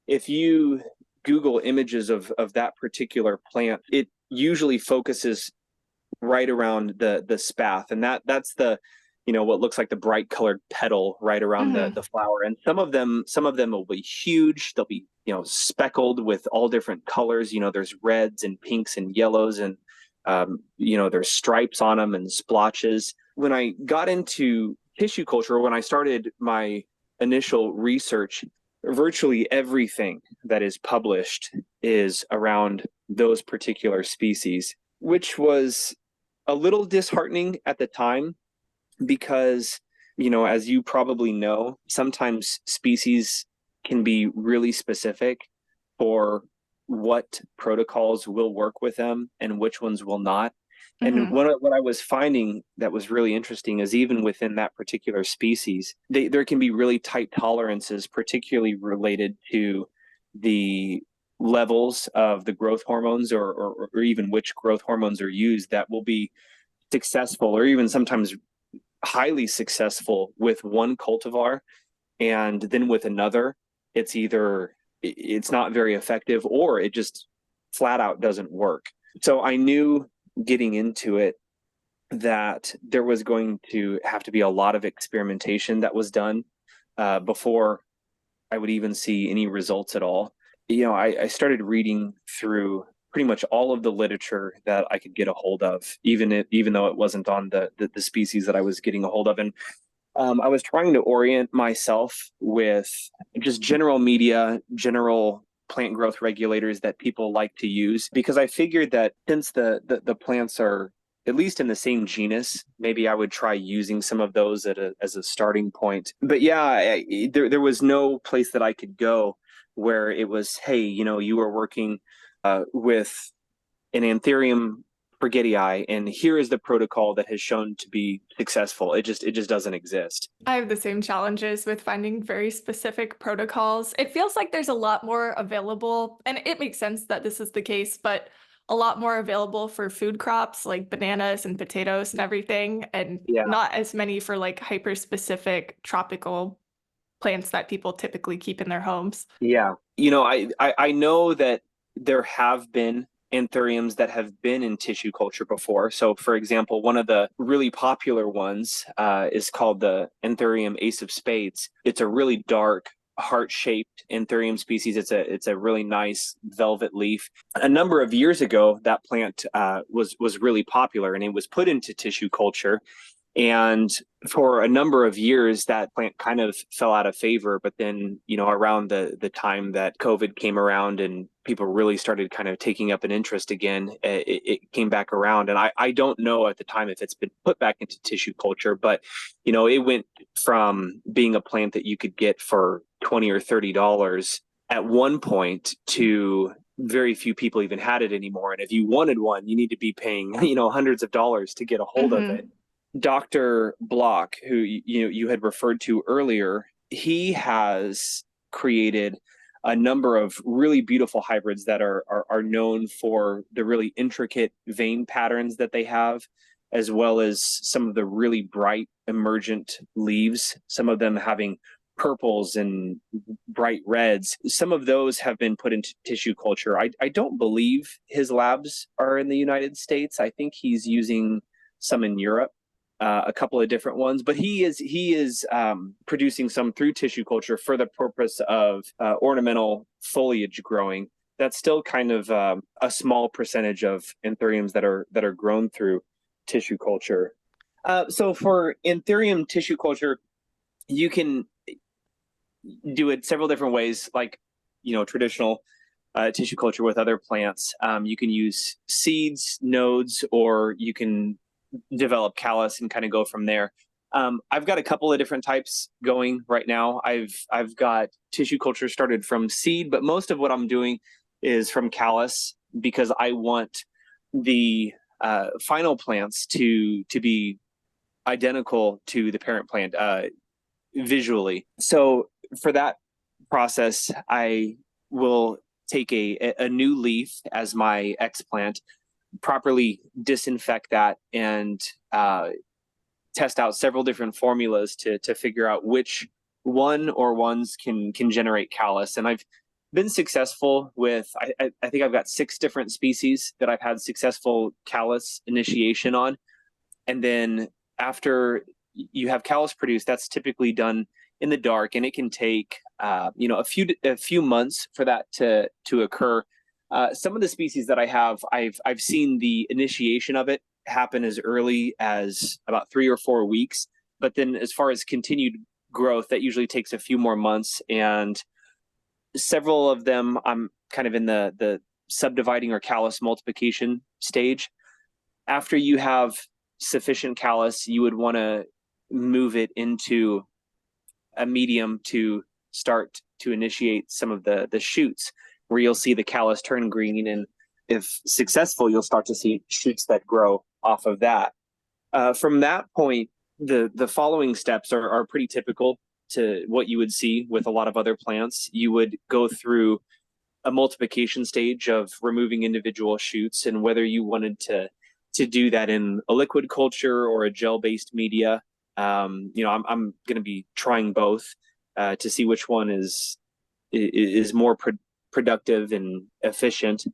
If you Google images of that particular plant, it usually focuses right around the spath, and that's the what looks like the bright colored petal right around the Hmm. the flower. And some of them will be huge. They'll be speckled with all different colors. There's reds and pinks and yellows, and there's stripes on them and splotches. When I got into tissue culture, when I started my initial research, virtually everything that is published is around those particular species, which was a little disheartening at the time, because, as you probably know, sometimes species can be really specific for what protocols will work with them and which ones will not. And Hmm. what I was finding that was really interesting is, even within that particular species, there can be really tight tolerances, particularly related to the levels of the growth hormones, or even which growth hormones are used, that will be successful or even sometimes highly successful with one cultivar, and then with another it's not very effective, or it just flat out doesn't work. So I knew, getting into it, that there was going to have to be a lot of experimentation that was done before I would even see any results at all. I started reading through pretty much all of the literature that I could get a hold of, even though it wasn't on the species that I was getting a hold of. And I was trying to orient myself with just general media, general plant growth regulators that people like to use, because I figured that since the plants are at least in the same genus, maybe I would try using some of those as a starting point. But yeah, there was no place that I could go where it was, hey, you were working with an Anthurium forgetii, and here is the protocol that has shown to be successful. It just doesn't exist. I have the same challenges with finding very specific protocols. It feels like there's a lot more available, and it makes sense that this is the case, but a lot more available for food crops like bananas and potatoes and everything, and Yeah. not as many for like hyper specific tropical plants that people typically keep in their homes. Yeah. I know that there have been anthuriums that have been in tissue culture before. So, for example, one of the really popular ones is called the Anthurium ace of spades. It's a really dark, heart-shaped anthurium species. It's a really nice velvet leaf. A number of years ago, that plant was really popular, and it was put into tissue culture. And for a number of years, that plant kind of fell out of favor. But then, around the time that COVID came around and people really started kind of taking up an interest again, it came back around. And I don't know at the time if it's been put back into tissue culture, but, it went from being a plant that you could get for $20 or $30 at one point to very few people even had it anymore. And if you wanted one, you need to be paying, hundreds of dollars to get a hold of it. Dr. Block, who you had referred to earlier, he has created a number of really beautiful hybrids that are known for the really intricate vein patterns that they have, as well as some of the really bright emergent leaves, some of them having purples and bright reds. Some of those have been put into tissue culture. I don't believe his labs are in the United States. I think he's using some in Europe. A couple of different ones, but he is producing some through tissue culture for the purpose of ornamental foliage growing. That's still kind of a small percentage of anthuriums that are grown through tissue culture. So for anthurium tissue culture, you can do it several different ways, like traditional tissue culture with other plants. You can use seeds, nodes, or you can develop callus and kind of go from there. I've got a couple of different types going right now. I've got tissue culture started from seed, but most of what I'm doing is from callus because I want the final plants to be identical to the parent plant visually. So for that process, I will take a new leaf as my X plant, properly disinfect that, and test out several different formulas to figure out which one or ones can generate callus. And I've been successful with, I think I've got 6 different species that I've had successful callus initiation on. And then after you have callus produced, that's typically done in the dark, and it can take a few months for that to occur. Some of the species that I have, I've seen the initiation of it happen as early as about 3 or 4 weeks. But then as far as continued growth, that usually takes a few more months. And several of them, I'm kind of in the subdividing or callus multiplication stage. After you have sufficient callus, you would want to move it into a medium to start to initiate some of the shoots, where you'll see the callus turn green, and if successful, you'll start to see shoots that grow off of that. From that point, the following steps are pretty typical to what you would see with a lot of other plants. You would go through a multiplication stage of removing individual shoots, and whether you wanted to do that in a liquid culture or a gel-based media, I'm going to be trying both to see which one is more productive and efficient.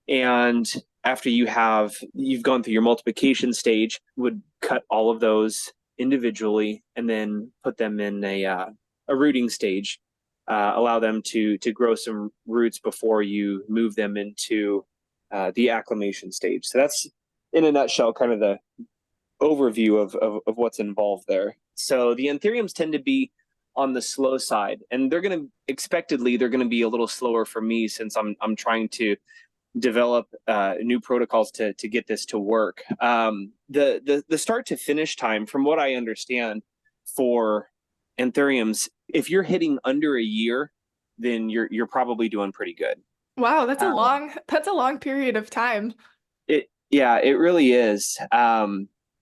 And after you've gone through your multiplication stage, would cut all of those individually and then put them in a rooting stage, allow them to grow some roots before you move them into the acclimation stage. So that's in a nutshell kind of the overview of what's involved there. So the Anthuriums tend to be on the slow side, and they're going to be a little slower for me since I'm trying to develop new protocols to get this to work. The start to finish time, from what I understand, for Anthuriums, if you're hitting under a year, then you're probably doing pretty good. Wow, Um, that's a long period of time. it really is.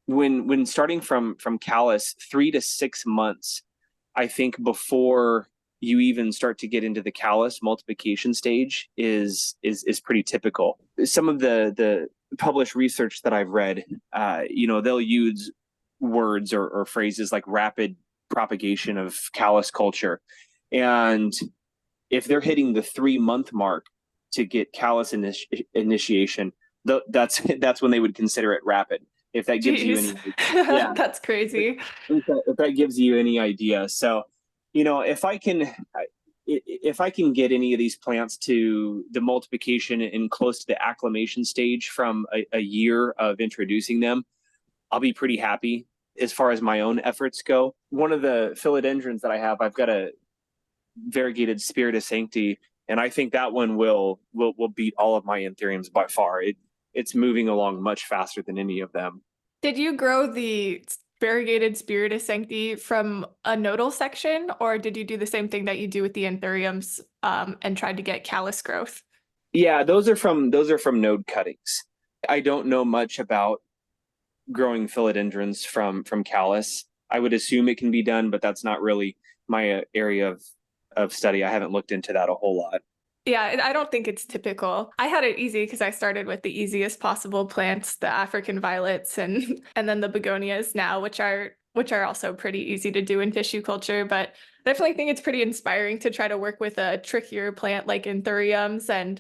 When starting from callus, 3 to 6 months, I think, before you even start to get into the callus multiplication stage is pretty typical. Some of the published research that I've read, they'll use words or phrases like rapid propagation of callus culture, and if they're hitting the 3 month mark to get callus initiation, that's when they would consider it rapid. If that gives you Jeez. any, yeah, That's crazy. if that gives you any idea. So, if I can get any of these plants to the multiplication and close to the acclimation stage from a year of introducing them, I'll be pretty happy as far as my own efforts go. One of the philodendrons that I have, I've got a variegated Spirit of Sancti, and I think that one will beat all of my Anthuriums by far. It's moving along much faster than any of them. Did you grow the variegated Spiritus Sancti from a nodal section, or did you do the same thing that you do with the Anthuriums and tried to get callus growth? Yeah, those are from node cuttings. I don't know much about growing philodendrons from callus. I would assume it can be done, but that's not really my area of study. I haven't looked into that a whole lot. Yeah, I don't think it's typical. I had it easy because I started with the easiest possible plants, the African violets and and then the begonias now, which are also pretty easy to do in tissue culture, but I definitely think it's pretty inspiring to try to work with a trickier plant like Anthuriums. And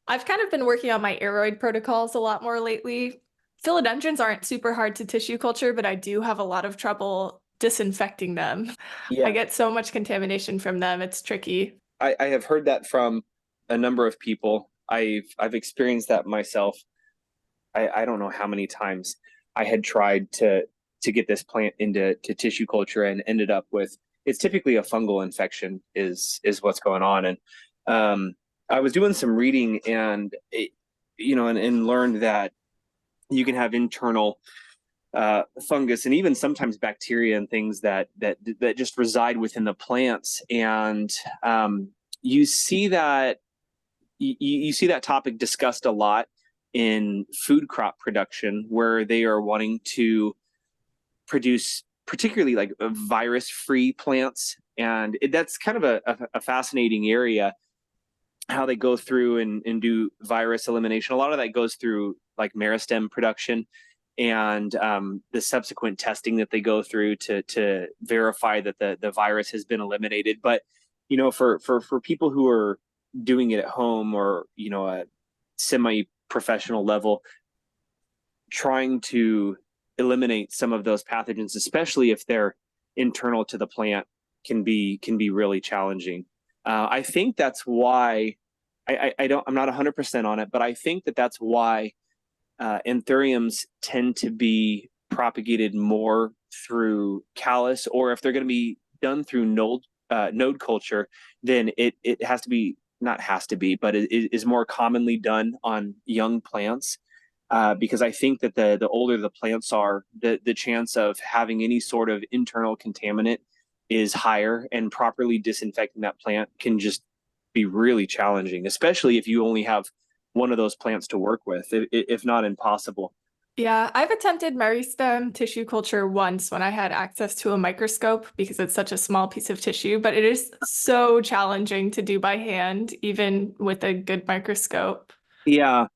I've kind of been working on my aroid protocols a lot more lately. Philodendrons aren't super hard to tissue culture, but I do have a lot of trouble disinfecting them. I Yeah, get so much contamination from them, it's tricky. I have heard that from a number of people. I've experienced that myself. I don't know how many times I had tried to get this plant into tissue culture and ended up with, it's typically a fungal infection is what's going on. And I was doing some reading, and and learned that you can have internal fungus and even sometimes bacteria and things that just reside within the plants. And you see that you see that topic discussed a lot in food crop production, where they are wanting to produce particularly like virus-free plants, and that's kind of a fascinating area, how they go through and do virus elimination. A lot of that goes through like meristem production, and the subsequent testing that they go through to verify that the virus has been eliminated. But for people who are doing it at home, or a semi-professional level, trying to eliminate some of those pathogens, especially if they're internal to the plant, can be really challenging. I think that's why I'm not 100% on it, but I think that's why anthuriums tend to be propagated more through callus, or if they're going to be done through node culture, then it has to be, not has to be, but it is more commonly done on young plants. Because I think that the older the plants are, the chance of having any sort of internal contaminant is higher, and properly disinfecting that plant can just be really challenging, especially if you only have one of those plants to work with, if not impossible. Yeah, I've attempted meristem tissue culture once when I had access to a microscope because it's such a small piece of tissue, but it is so challenging to do by hand, even with a good microscope. Yeah,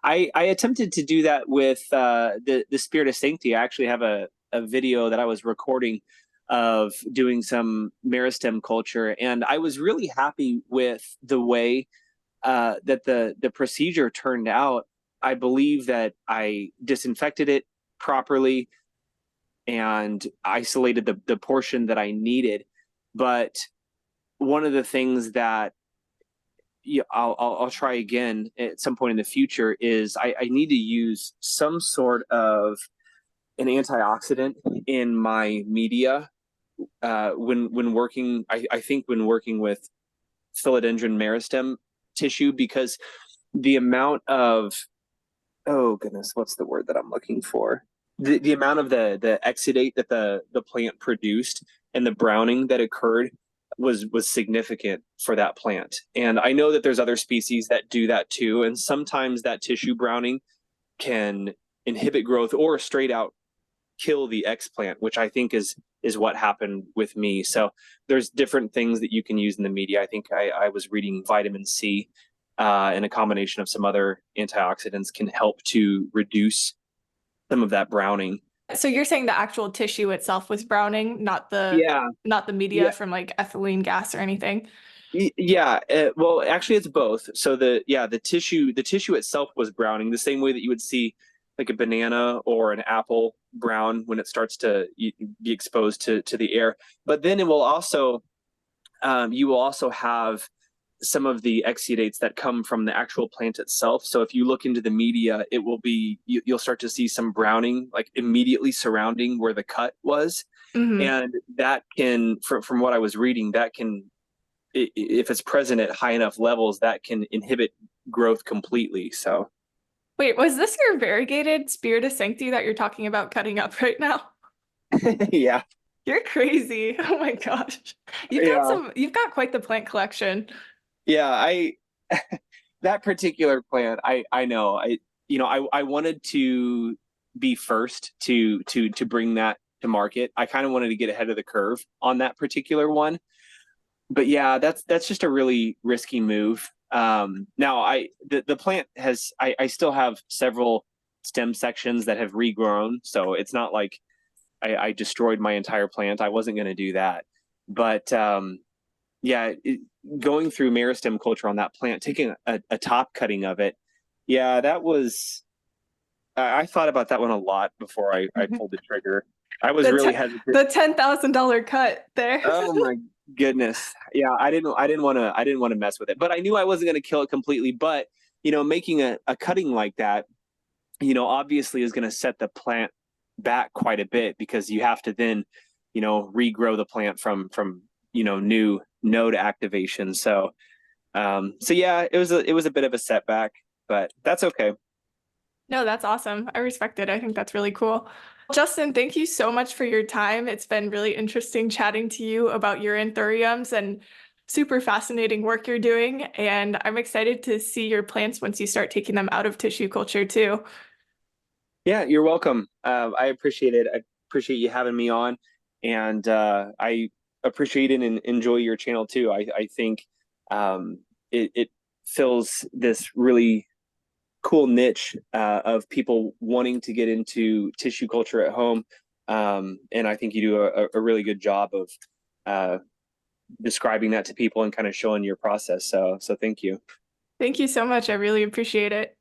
I attempted to do that with the Spirit of Sancti. I actually have a video that I was recording of doing some meristem culture, and I was really happy with the way that the procedure turned out. I believe that I disinfected it properly and isolated the portion that I needed. But one of the things that yeah, I'll try again at some point in the future is I need to use some sort of an antioxidant in my media when working. I think when working with philodendron meristem tissue, because the amount of, oh goodness, what's the word that I'm looking for? The amount of the exudate that the plant produced and the browning that occurred was significant for that plant. And I know that there's other species that do that too. And sometimes that tissue browning can inhibit growth or straight out kill the X plant, which I think is what happened with me. So there's different things that you can use in the media. I think I was reading vitamin C and a combination of some other antioxidants can help to reduce some of that browning. So you're saying the actual tissue itself was browning, Yeah, not the media yeah, from like ethylene gas or anything? yeah. Well, actually, it's both. So the tissue itself was browning the same way that you would see like a banana or an apple brown when it starts to be exposed to the air. But then it will also you will also have some of the exudates that come from the actual plant itself. So if you look into the media, it will be you'll start to see some browning like immediately surrounding where the cut was, Hmm. and that can, from what I was reading, that can, if it's present at high enough levels, that can inhibit growth completely. So Wait, was this your variegated Spiritus Sancti that you're talking about cutting up right now? yeah, You're crazy. Oh my gosh. yeah, You've got quite the plant collection. yeah. I that particular plant, I know, I wanted to be first to bring that to market. I kind of wanted to get ahead of the curve on that particular one. But yeah, that's just a really risky move. Now the plant has, I still have several stem sections that have regrown, so it's not like I destroyed my entire plant. I wasn't going to do that. But yeah, going through meristem culture on that plant, taking a top cutting of it, yeah, that was. I thought about that one a lot before I pulled the trigger. I was The really te hesitant. the $10,000 cut there. Oh my goodness. Yeah, I didn't want to mess with it. But I knew I wasn't going to kill it completely. But making a cutting like that, obviously is going to set the plant back quite a bit, because you have to then, regrow the plant from new node activation. So yeah, it was a bit of a setback, but that's okay. No, that's awesome. I respect it. I think that's really cool. Justin, thank you so much for your time. It's been really interesting chatting to you about your anthuriums and super fascinating work you're doing. And I'm excited to see your plants once you start taking them out of tissue culture too. Yeah, you're welcome. I appreciate it. I appreciate you having me on, and I appreciate it and enjoy your channel too. I think it fills this really cool niche of people wanting to get into tissue culture at home, and I think you do a really good job of uh, describing that to people and kind of showing your process. So thank you. Thank you so much. I really appreciate it.